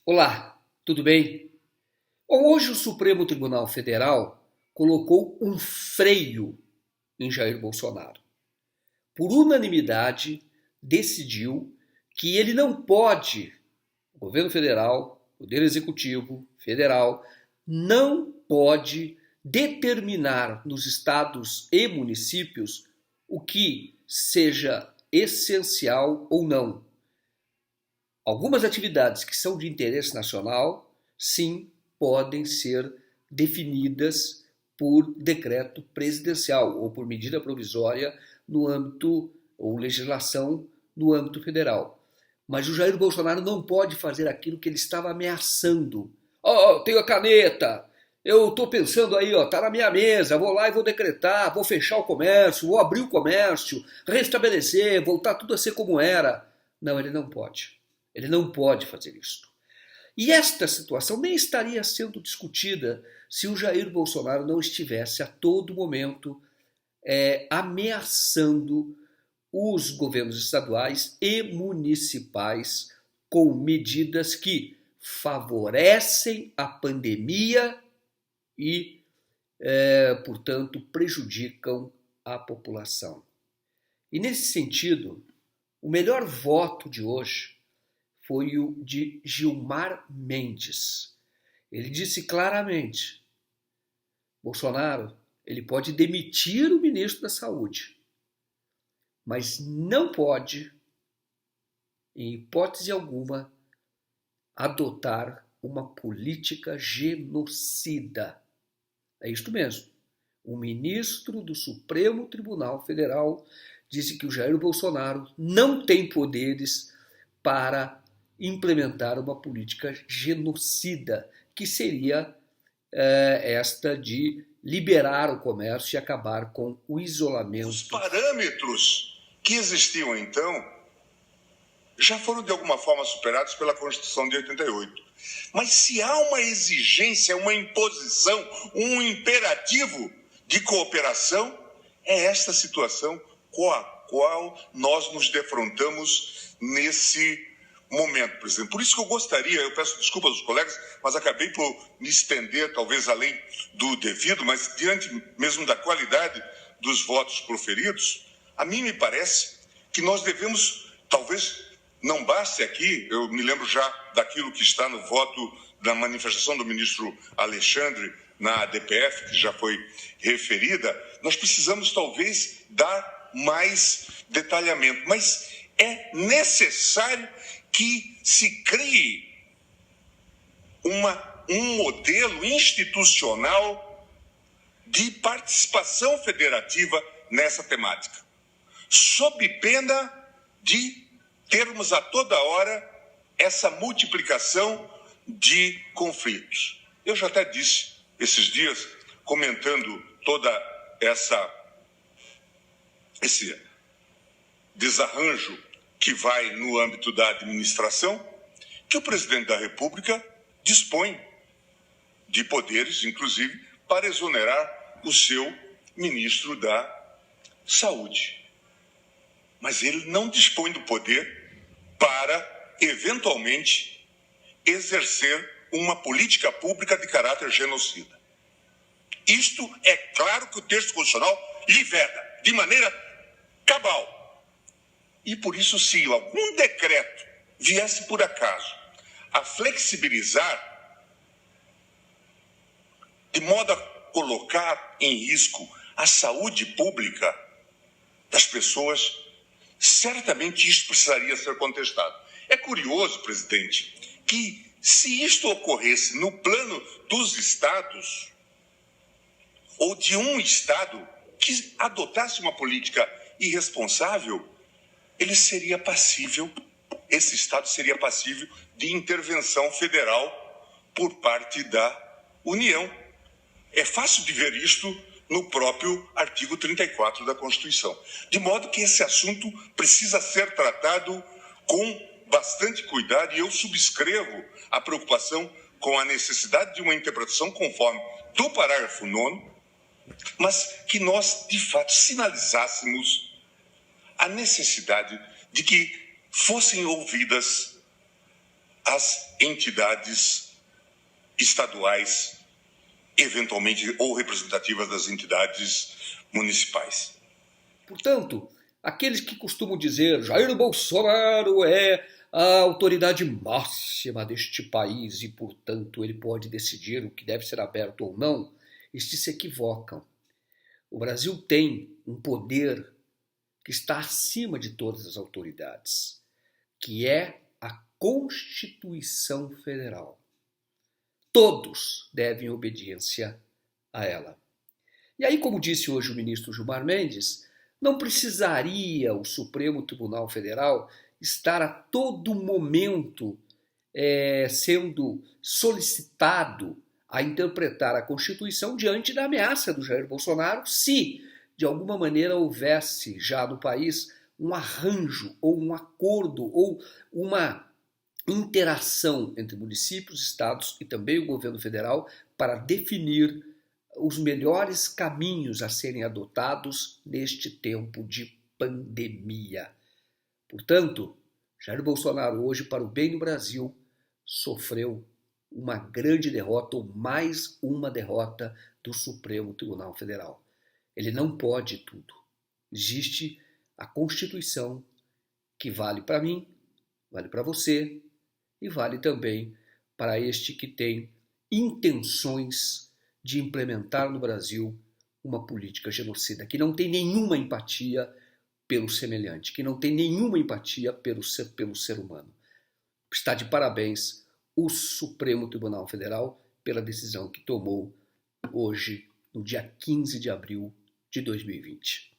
Olá, tudo bem? Bom, hoje o Supremo Tribunal Federal colocou um freio em Jair Bolsonaro. Por unanimidade, decidiu que ele não pode, o governo federal, o poder executivo federal, não pode determinar nos estados e municípios o que seja essencial ou não. Algumas atividades que são de interesse nacional, sim, podem ser definidas por decreto presidencial ou por medida provisória no âmbito ou legislação no âmbito federal. Mas o Jair Bolsonaro não pode fazer aquilo que ele estava ameaçando. Eu tenho a caneta, eu estou pensando aí, tá na minha mesa, vou lá e vou decretar, vou fechar o comércio, vou abrir o comércio, restabelecer, voltar tudo a ser como era. Não, ele não pode. Ele não pode fazer isso. E esta situação nem estaria sendo discutida se o Jair Bolsonaro não estivesse a todo momento ameaçando os governos estaduais e municipais com medidas que favorecem a pandemia e, portanto, prejudicam a população. E nesse sentido, o melhor voto de hoje foi o de Gilmar Mendes. Ele disse claramente: Bolsonaro, ele pode demitir o ministro da Saúde, mas não pode, em hipótese alguma, adotar uma política genocida. É isto mesmo. O ministro do Supremo Tribunal Federal disse que o Jair Bolsonaro não tem poderes para implementar uma política genocida, que seria esta de liberar o comércio e acabar com o isolamento. Os parâmetros que existiam então já foram de alguma forma superados pela Constituição de 88. Mas se há uma exigência, uma imposição, um imperativo de cooperação, é esta situação com a qual nós nos defrontamos nesse momento, por exemplo. Por isso que eu gostaria, eu peço desculpas aos colegas, mas acabei por me estender, talvez além do devido, mas diante mesmo da qualidade dos votos proferidos, a mim me parece que nós devemos, talvez não baste aqui, eu me lembro já daquilo que está no voto da manifestação do ministro Alexandre na DPF, que já foi referida, nós precisamos talvez dar mais detalhamento, mas é necessário que se crie um modelo institucional de participação federativa nessa temática, sob pena de termos a toda hora essa multiplicação de conflitos. Eu já até disse esses dias, comentando toda esse desarranjo que vai no âmbito da administração, que o presidente da República dispõe de poderes, inclusive, para exonerar o seu ministro da Saúde. Mas ele não dispõe do poder para, eventualmente, exercer uma política pública de caráter genocida. Isto é claro que o texto constitucional lhe veda, de maneira cabal. E por isso, se algum decreto viesse por acaso a flexibilizar, de modo a colocar em risco a saúde pública das pessoas, certamente isso precisaria ser contestado. É curioso, presidente, que se isto ocorresse no plano dos estados, ou de um estado que adotasse uma política irresponsável, esse estado seria passível de intervenção federal por parte da União. É fácil de ver isto no próprio artigo 34 da Constituição. De modo que esse assunto precisa ser tratado com bastante cuidado, e eu subscrevo a preocupação com a necessidade de uma interpretação conforme do parágrafo 9º, mas que nós, de fato, sinalizássemos a necessidade de que fossem ouvidas as entidades estaduais, eventualmente, ou representativas das entidades municipais. Portanto, aqueles que costumam dizer Jair Bolsonaro é a autoridade máxima deste país e, portanto, ele pode decidir o que deve ser aberto ou não, estes se equivocam. O Brasil tem um poder que está acima de todas as autoridades, que é a Constituição Federal. Todos devem obediência a ela. E aí, como disse hoje o ministro Gilmar Mendes, não precisaria o Supremo Tribunal Federal estar a todo momento sendo solicitado a interpretar a Constituição diante da ameaça do Jair Bolsonaro, se de alguma maneira houvesse já no país um arranjo ou um acordo ou uma interação entre municípios, estados e também o governo federal para definir os melhores caminhos a serem adotados neste tempo de pandemia. Portanto, Jair Bolsonaro hoje, para o bem do Brasil, sofreu uma grande derrota ou mais uma derrota do Supremo Tribunal Federal. Ele não pode tudo. Existe a Constituição que vale para mim, vale para você e vale também para este que tem intenções de implementar no Brasil uma política genocida, que não tem nenhuma empatia pelo semelhante, que não tem nenhuma empatia pelo ser humano. Está de parabéns o Supremo Tribunal Federal pela decisão que tomou hoje, no dia 15 de abril de 2020.